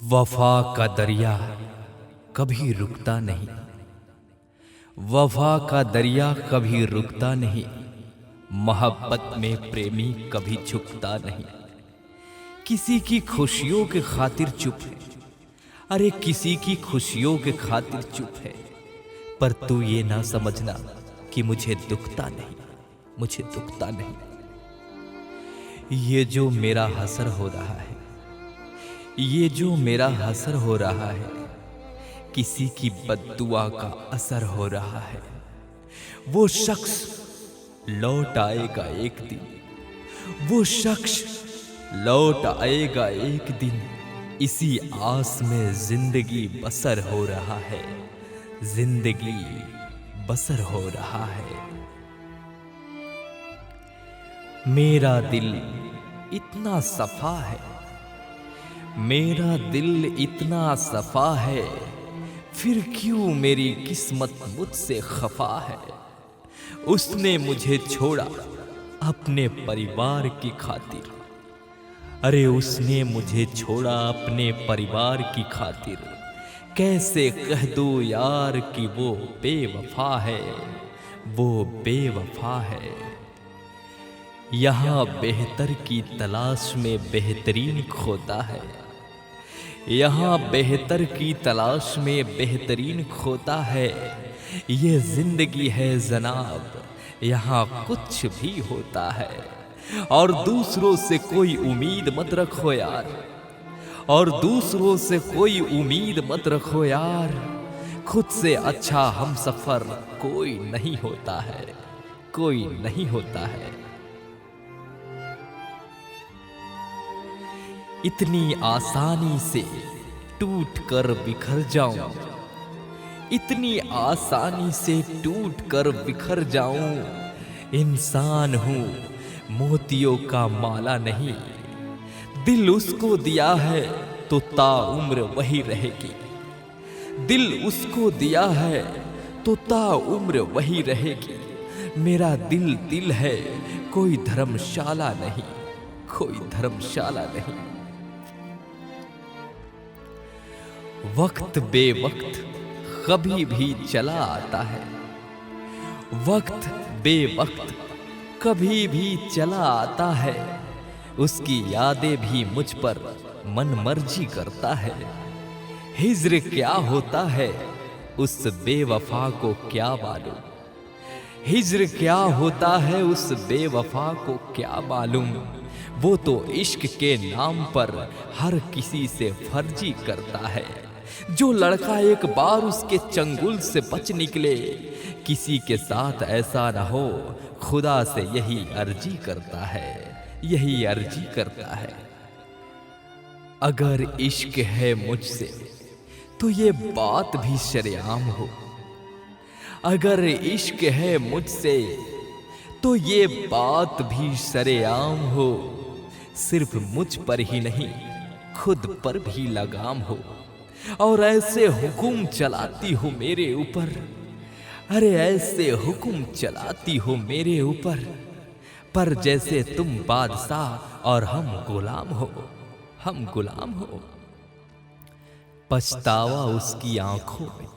वफा का दरिया कभी रुकता नहीं, वफा का दरिया कभी रुकता नहीं। मोहब्बत में प्रेमी कभी झुकता नहीं। किसी की खुशियों के खातिर चुप है, अरे किसी की खुशियों के खातिर चुप है। पर तू ये ना समझना कि मुझे दुखता नहीं, मुझे दुखता नहीं। ये जो मेरा हसर हो रहा है, ये जो मेरा हसर हो रहा है, किसी की बद्दुआ का असर हो रहा है। वो शख्स लौट आएगा एक दिन, वो शख्स लौट आएगा एक दिन। इसी आस में जिंदगी बसर हो रहा है, जिंदगी बसर हो रहा है। मेरा दिल इतना सफा है, मेरा दिल इतना सफा है, फिर क्यों मेरी किस्मत मुझसे खफा है। उसने मुझे छोड़ा अपने परिवार की खातिर, अरे उसने मुझे छोड़ा अपने परिवार की खातिर। कैसे कह दो यार कि वो बेवफा है, वो बेवफा है। यहाँ बेहतर की तलाश में बेहतरीन खोता है, यहाँ बेहतर की तलाश में बेहतरीन खोता है। ये जिंदगी है जनाब, यहाँ कुछ भी होता है। और दूसरों से कोई उम्मीद मत रखो यार, और दूसरों से कोई उम्मीद मत रखो यार। खुद से अच्छा हम सफर कोई नहीं होता है, कोई नहीं होता है। इतनी आसानी से टूट कर बिखर जाऊं, इतनी आसानी से टूट कर बिखर जाऊं। इंसान हूं, मोतियों का माला नहीं। दिल उसको दिया है तो ताउम्र वही रहेगी, दिल उसको दिया है तो ताउम्र वही रहेगी। मेरा दिल दिल है, कोई धर्मशाला नहीं, कोई धर्मशाला नहीं। वक्त बेवक्त कभी भी चला आता है, वक्त बेवक्त कभी भी चला आता है। उसकी यादें भी मुझ पर मन मर्जी करता है। हिज्र क्या होता है उस बेवफा को क्या मालूम, हिज्र क्या होता है उस बेवफा को क्या मालूम। वो तो इश्क के नाम पर हर किसी से फर्जी करता है। जो लड़का एक बार उसके चंगुल से बच निकले, किसी के साथ ऐसा न हो, खुदा से यही अर्जी करता है, यही अर्जी करता है। अगर इश्क है मुझसे तो ये बात भी शरेआम हो, अगर इश्क है मुझसे तो ये बात भी शरेआम हो। सिर्फ मुझ पर ही नहीं, खुद पर भी लगाम हो। और ऐसे हुक्म चलाती हो मेरे ऊपर, अरे ऐसे हुक्म चलाती हो मेरे ऊपर, पर जैसे तुम बादशाह और हम गुलाम हो, हम गुलाम हो। पछतावा उसकी आंखों में,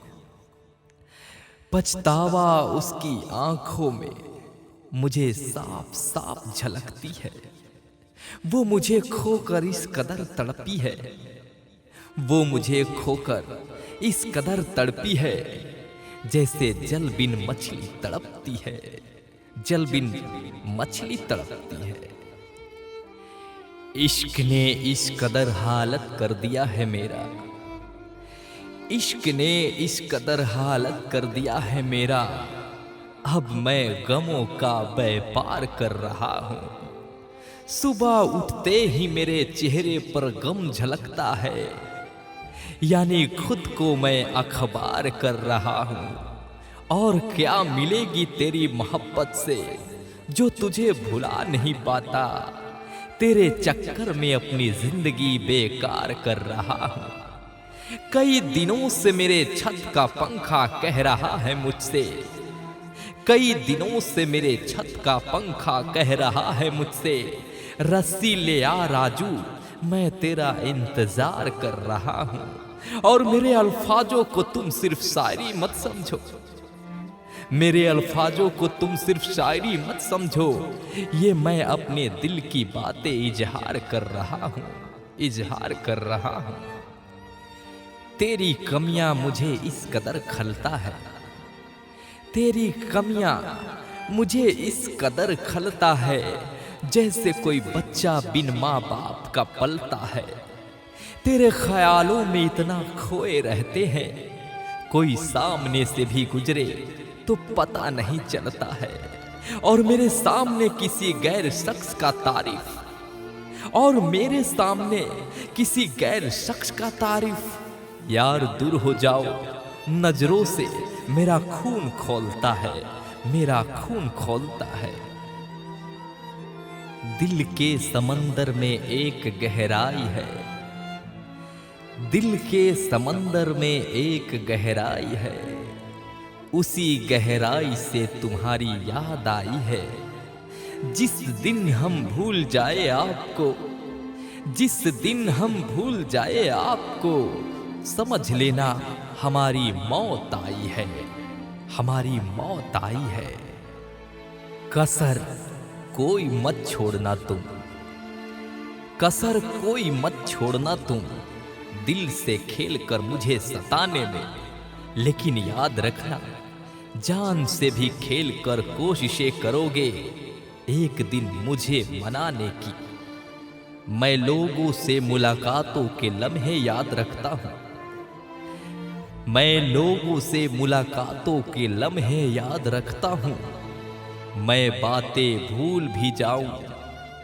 पछतावा उसकी आंखों में मुझे साफ साफ झलकती है। वो मुझे खोकर इस कदर तड़पी है, वो मुझे खोकर इस कदर तड़पी है, जैसे जल बिन मछली तड़पती है, जल बिन मछली तड़पती है। इश्क ने इस कदर हालत कर दिया है मेरा, इश्क ने इस कदर हालत कर दिया है मेरा। अब मैं गमों का व्यापार कर रहा हूं। सुबह उठते ही मेरे चेहरे पर गम झलकता है, यानी खुद को मैं अखबार कर रहा हूं। और क्या मिलेगी तेरी मोहब्बत से जो तुझे भुला नहीं पाता। तेरे चक्कर में अपनी जिंदगी बेकार कर रहा हूं। कई दिनों से मेरे छत का पंखा कह रहा है मुझसे, कई दिनों से मेरे छत का पंखा कह रहा है मुझसे, रस्सी ले आ राजू मैं तेरा इंतजार कर रहा हूं। और मेरे अल्फाजों को तुम सिर्फ शायरी मत समझो, मेरे अल्फाजों को तुम सिर्फ शायरी मत समझो, ये मैं अपने दिल की बातें इजहार कर रहा हूं, इजहार कर रहा हूं। तेरी कमियां मुझे इस कदर खलता है, तेरी कमियां मुझे इस कदर खलता है, जैसे कोई बच्चा बिन माँ बाप का पलता है। तेरे ख्यालों में इतना खोए रहते हैं, कोई सामने से भी गुजरे तो पता नहीं चलता है। और मेरे सामने किसी गैर शख्स का तारीफ, और मेरे सामने किसी गैर शख्स का तारीफ, यार दूर हो जाओ नजरों से, मेरा खून खौलता है, मेरा खून खौलता है। दिल के समंदर में एक गहराई है, दिल के समंदर में एक गहराई है, उसी गहराई से तुम्हारी याद आई है। जिस दिन हम भूल जाए आपको, जिस दिन हम भूल जाए आपको, समझ लेना हमारी मौत आई है, हमारी मौत आई है। कसर कोई मत छोड़ना तुम, कसर कोई मत छोड़ना तुम, दिल से खेलकर मुझे सताने में। लेकिन याद रखना, जान से भी खेलकर कोशिशें करोगे एक दिन मुझे मनाने की। मैं लोगों से मुलाकातों के लम्हे याद रखता हूँ, मैं लोगों से मुलाकातों के लम्हे याद रखता हूँ। मैं बातें भूल भी जाऊं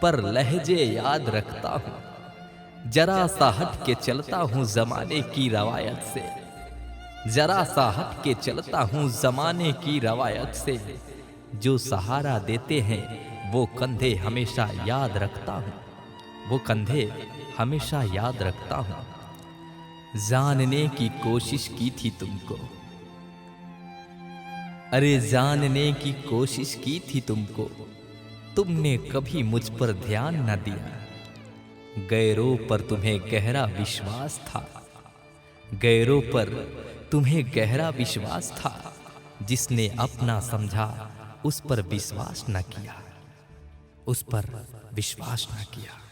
पर लहजे याद रखता हूँ। जरा सा हट के चलता हूँ जमाने की रवायत से, जरा सा हट के चलता हूँ जमाने की रवायत से। जो सहारा देते हैं वो कंधे हमेशा याद रखता हूँ, वो कंधे हमेशा याद रखता हूँ। जानने की कोशिश की थी तुमको, अरे जानने की कोशिश की थी तुमको, तुमने कभी मुझ पर ध्यान न दिया। गैरों पर तुम्हें गहरा विश्वास था, गैरों पर तुम्हें गहरा विश्वास था। जिसने अपना समझा उस पर विश्वास न किया, उस पर विश्वास न किया।